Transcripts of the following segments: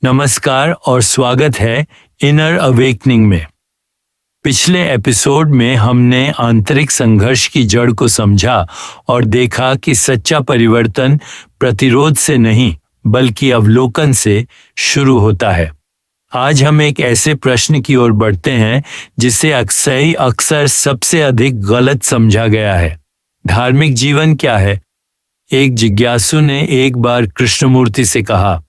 नमस्कार और स्वागत है इनर अवेकनिंग में। पिछले एपिसोड में हमने आंतरिक संघर्ष की जड़ को समझा और देखा कि सच्चा परिवर्तन प्रतिरोध से नहीं बल्कि अवलोकन से शुरू होता है। आज हम एक ऐसे प्रश्न की ओर बढ़ते हैं जिसे अक्सर सबसे अधिक गलत समझा गया है। धार्मिक जीवन क्या है? एक जिज्ञासु ने एक बार कृष्णमूर्ति से कहा,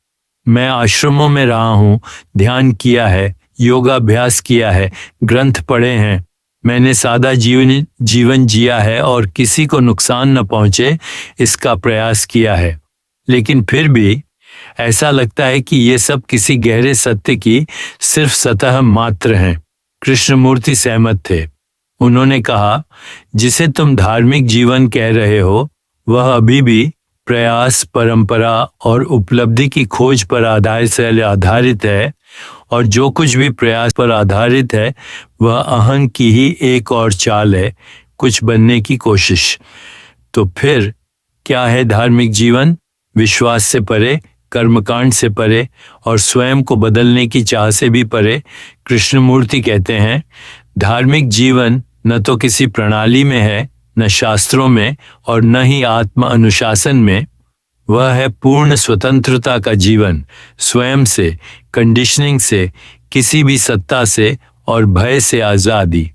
मैं आश्रमों में रहा हूं, ध्यान किया है, योगाभ्यास किया है, ग्रंथ पढ़े हैं, मैंने सादा जीवन जिया है और किसी को नुकसान न पहुंचे इसका प्रयास किया है, लेकिन फिर भी ऐसा लगता है कि ये सब किसी गहरे सत्य की सिर्फ सतह मात्र हैं। कृष्णमूर्ति सहमत थे। उन्होंने कहा, जिसे तुम धार्मिक जीवन कह रहे हो वह अभी भी प्रयास, परंपरा और उपलब्धि की खोज पर आधारित है, और जो कुछ भी प्रयास पर आधारित है वह अहं की ही एक और चाल है, कुछ बनने की कोशिश। तो फिर क्या है धार्मिक जीवन? विश्वास से परे, कर्मकांड से परे और स्वयं को बदलने की चाह से भी परे। कृष्णमूर्ति कहते हैं, धार्मिक जीवन न तो किसी प्रणाली में है, न शास्त्रों में और न ही आत्म अनुशासन में। वह है पूर्ण स्वतंत्रता का जीवन, स्वयं से, कंडीशनिंग से, किसी भी सत्ता से और भय से आजादी।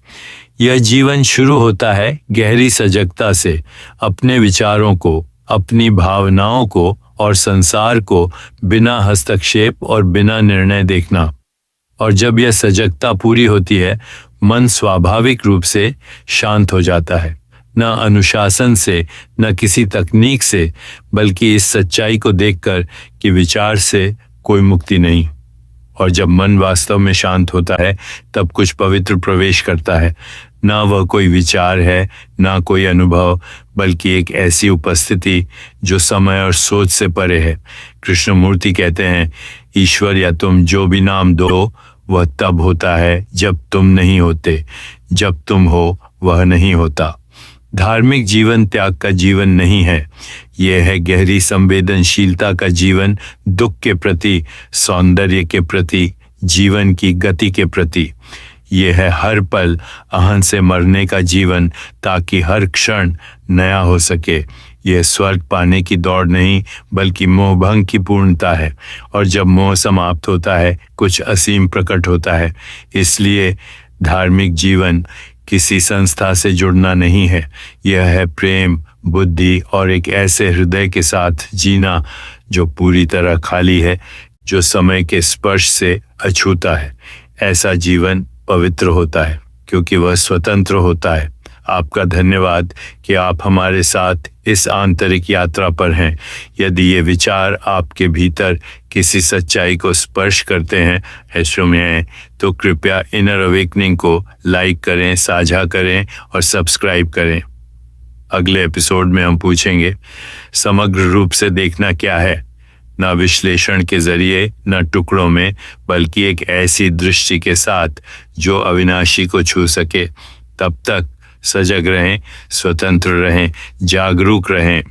यह जीवन शुरू होता है गहरी सजगता से, अपने विचारों को, अपनी भावनाओं को और संसार को बिना हस्तक्षेप और बिना निर्णय देखना। और जब यह सजगता पूरी होती है, मन स्वाभाविक रूप से शांत हो जाता है, न अनुशासन से, न किसी तकनीक से, बल्कि इस सच्चाई को देखकर कि विचार से कोई मुक्ति नहीं। और जब मन वास्तव में शांत होता है तब कुछ पवित्र प्रवेश करता है। ना वह कोई विचार है, ना कोई अनुभव, बल्कि एक ऐसी उपस्थिति जो समय और सोच से परे है। कृष्णमूर्ति कहते हैं, ईश्वर या तुम जो भी नाम दो वह तब होता है जब तुम नहीं होते, जब तुम हो वह नहीं होता। धार्मिक जीवन त्याग का जीवन नहीं है, यह है गहरी संवेदनशीलता का जीवन, दुख के प्रति, सौंदर्य के प्रति, जीवन की गति के प्रति। यह है हर पल अहं से मरने का जीवन, ताकि हर क्षण नया हो सके। यह स्वर्ग पाने की दौड़ नहीं बल्कि मोहभंग की पूर्णता है, और जब मोह समाप्त होता है कुछ असीम प्रकट होता है। इसलिए धार्मिक जीवन किसी संस्था से जुड़ना नहीं है, यह है प्रेम, बुद्धि और एक ऐसे हृदय के साथ जीना जो पूरी तरह खाली है, जो समय के स्पर्श से अछूता है। ऐसा जीवन पवित्र होता है क्योंकि वह स्वतंत्र होता है। आपका धन्यवाद कि आप हमारे साथ इस आंतरिक यात्रा पर हैं। यदि ये विचार आपके भीतर किसी सच्चाई को स्पर्श करते हैं, ऐश्वर्य में, तो कृपया इनर अवेकनिंग को लाइक करें, साझा करें और सब्सक्राइब करें। अगले एपिसोड में हम पूछेंगे, समग्र रूप से देखना क्या है? न विश्लेषण के जरिए, न टुकड़ों में, बल्कि एक ऐसी दृष्टि के साथ जो अविनाशी को छू सके। तब तक सजग रहें, स्वतंत्र रहें, जागरूक रहें।